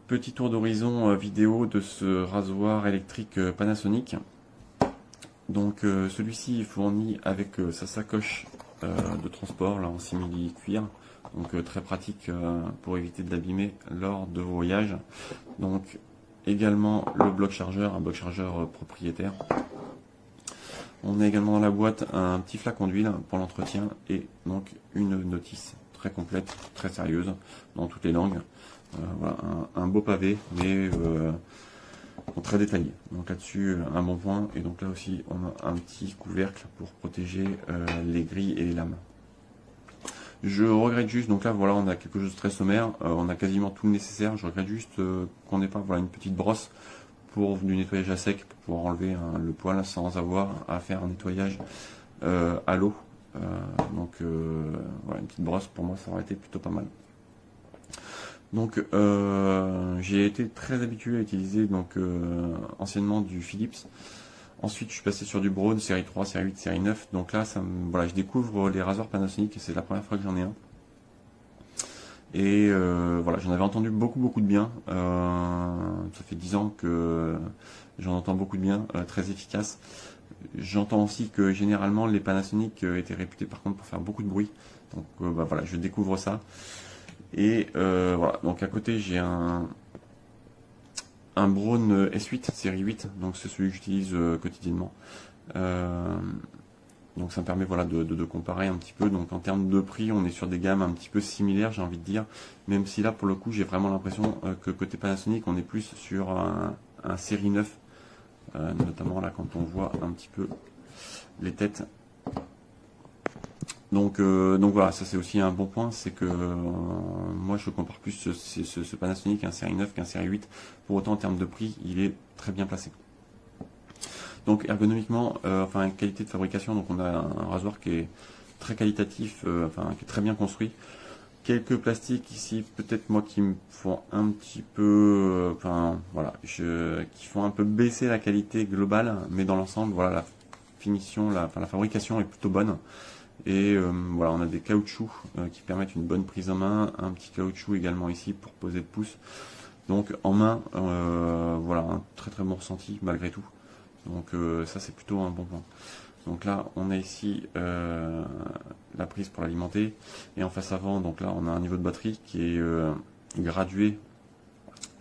Petit tour d'horizon vidéo de ce rasoir électrique Panasonic. Donc celui-ci est fourni avec sa sacoche de transport là, en simili-cuir. Donc très pratique pour éviter de l'abîmer lors de vos voyages. Donc également le bloc chargeur, un bloc chargeur propriétaire. On a également dans la boîte un petit flacon d'huile pour l'entretien et donc une notice très complète, très sérieuse dans toutes les langues. Voilà, un beau pavé, mais très détaillé. Donc là-dessus, un bon point. Et donc là aussi, on a un petit couvercle pour protéger les grilles et les lames. Je regrette juste, donc là voilà, on a quelque chose de très sommaire, on a quasiment tout le nécessaire. Je regrette juste qu'on n'ait pas une petune brosse pour du nettoyage à sec, pour pouvoir enlever le poil sans avoir à faire un nettoyage à l'eau. Donc voilà, une petite brosse pour moi ça aurait été plutôt pas mal. Donc j'ai été très habitué à utiliser anciennement du Philips. Ensuite je suis passé sur du Braun série 3, série 8, série 9. Donc là voilà, je découvre les rasoirs Panasonic et c'est la première fois que j'en ai un. Et voilà, j'en avais entendu beaucoup de bien. Ça fait 10 ans que j'en entends beaucoup de bien, très efficace. J'entends aussi que généralement les Panasonic étaient réputés par contre pour faire beaucoup de bruit. Donc voilà, je découvre ça. Et voilà, donc à côté j'ai un Braun S8 série 8, donc c'est celui que j'utilise quotidiennement. Donc ça me permet voilà, de comparer un petit peu. Donc en termes de prix, on est sur des gammes un petit peu similaires, j'ai envie de dire. Même si là pour le coup j'ai vraiment l'impression que côté Panasonic on est plus sur un série 9. Notamment là quand on voit un petit peu les têtes. Donc voilà, ça c'est aussi un bon point, c'est que moi je compare plus ce Panasonic à un série 9 qu'un série 8. Pour autant en termes de prix, il est très bien placé. Donc ergonomiquement, qualité de fabrication, donc on a un rasoir qui est très qualitatif, qui est très bien construit. Quelques plastiques ici, peut-être moi qui me font un petit peu, qui font un peu baisser la qualité globale, mais dans l'ensemble, voilà, la finition, la fabrication est plutôt bonne. Et voilà, on a des caoutchoucs qui permettent une bonne prise en main, un petit caoutchouc également ici pour poser le pouce. Donc en main, voilà, un très bon ressenti malgré tout. Donc ça c'est plutôt un bon point. Donc là on a ici la prise pour l'alimenter et en face avant, donc là on a un niveau de batterie qui est gradué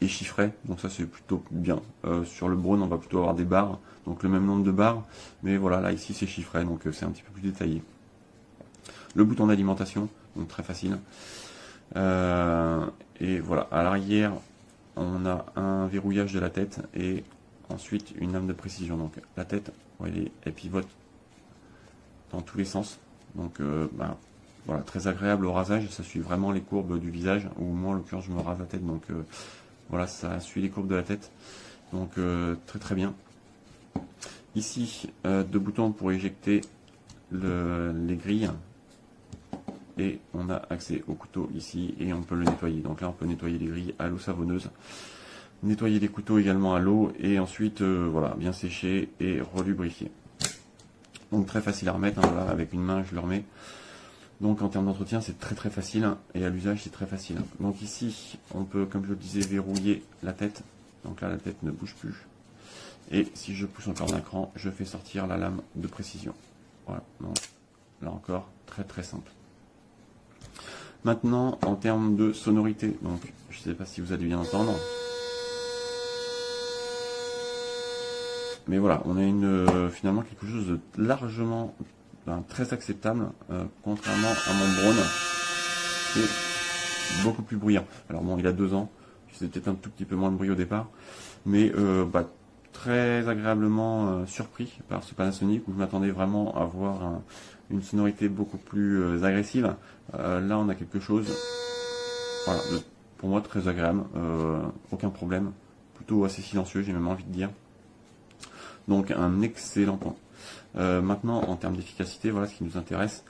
et chiffré, donc ça c'est plutôt bien. Sur le Braun on va plutôt avoir des barres, donc le même nombre de barres, mais voilà, là ici c'est chiffré, donc c'est un petit peu plus détaillé. Le bouton d'alimentation, donc très facile. Et voilà, à l'arrière on a un verrouillage de la tête et ensuite une lame de précision. Donc la tête, elle pivote dans tous les sens. Donc voilà, très agréable au rasage, ça suit vraiment les courbes du visage, ou moi en l'occurrence je me rase la tête, donc voilà, ça suit les courbes de la tête. Donc très bien. Ici, deux boutons pour éjecter les grilles. Et on a accès au couteau ici et on peut le nettoyer. Donc là on peut nettoyer les grilles à l'eau savonneuse. Nettoyer les couteaux également à l'eau et ensuite voilà, bien sécher et relubrifier. Donc très facile à remettre, hein, voilà, avec une main je le remets. Donc en termes d'entretien c'est très facile et à l'usage c'est très facile. Donc ici on peut, comme je le disais, verrouiller la tête. Donc là la tête ne bouge plus. Et si je pousse encore d'un cran, je fais sortir la lame de précision. Voilà, donc là encore très simple. Maintenant en termes de sonorité, donc je ne sais pas si vous allez bien entendre. Mais voilà, on a finalement quelque chose de largement très acceptable, contrairement à mon Braun, qui est beaucoup plus bruyant. Alors bon, il a 2 ans, c'est peut-être un tout petit peu moins de bruit au départ, mais très agréablement surpris par ce Panasonic, où je m'attendais vraiment à avoir une sonorité beaucoup plus agressive. Là, on a quelque chose, voilà, pour moi très agréable, aucun problème, plutôt assez silencieux, j'ai même envie de dire. Donc un excellent point. Maintenant en termes d'efficacité, voilà ce qui nous intéresse.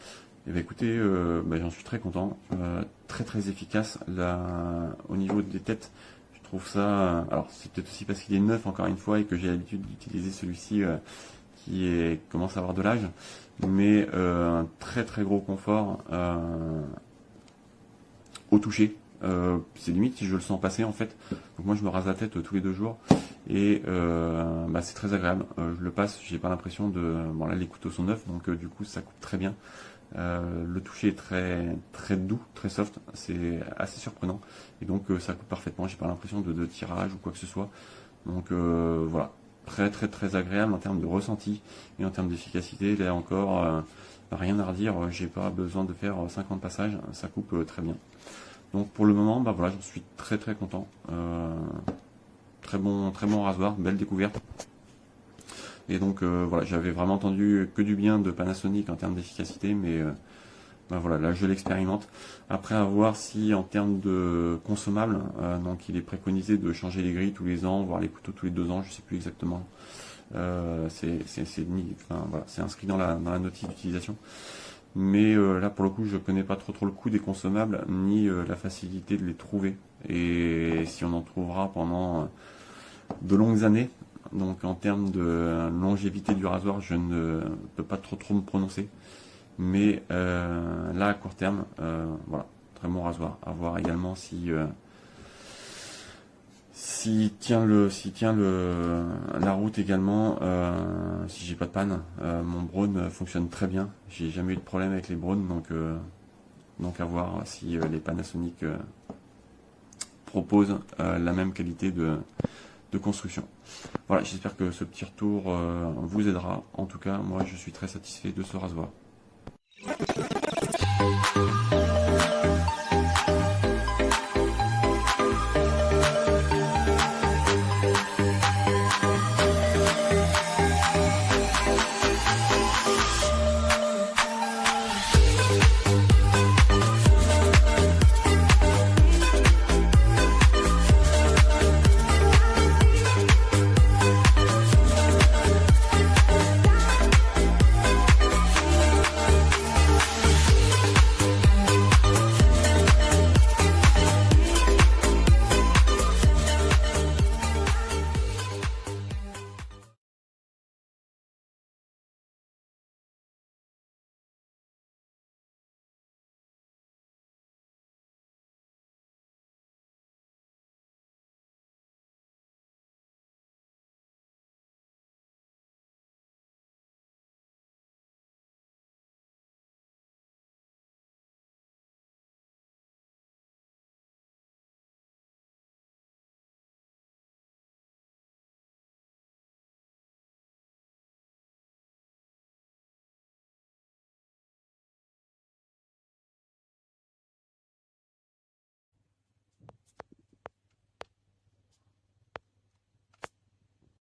Et bien écoutez, j'en suis très content, très efficace. Là, au niveau des têtes, je trouve ça. Alors c'est peut-être aussi parce qu'il est neuf encore une fois et que j'ai l'habitude d'utiliser celui-ci qui commence à avoir de l'âge, mais un très gros confort au toucher. c'est limite si je le sens passer en fait. Donc moi je me rase la tête tous les 2 jours et c'est très agréable. Je le passe, j'ai pas l'impression de... Bon là les couteaux sont neufs donc du coup ça coupe très bien. Le toucher est très doux, très soft, c'est assez surprenant et donc ça coupe parfaitement, j'ai pas l'impression de tirage ou quoi que ce soit. Donc voilà, très agréable en termes de ressenti et en termes d'efficacité. Là encore, rien à redire, j'ai pas besoin de faire 50 passages, ça coupe très bien. Donc pour le moment, voilà, j'en suis très content. Très bon rasoir, belle découverte. Et donc voilà, j'avais vraiment entendu que du bien de Panasonic en termes d'efficacité, mais voilà, là je l'expérimente. Après, à voir si en termes de consommables, donc il est préconisé de changer les grilles tous les ans, voire les couteaux tous les 2 ans, je sais plus exactement. C'est inscrit dans la notice d'utilisation. Mais là pour le coup je connais pas trop le coût des consommables ni la facilité de les trouver et si on en trouvera pendant de longues années. Donc en termes de longévité du rasoir je ne peux pas trop me prononcer, mais là à court terme voilà, très bon rasoir. À voir également s'il tient la route également, si j'ai pas de panne. Mon Braun fonctionne très bien, j'ai jamais eu de problème avec les Braun, donc à voir si les Panasonic proposent la même qualité de construction. Voilà, j'espère que ce petit retour vous aidera. En tout cas, moi je suis très satisfait de ce rasoir.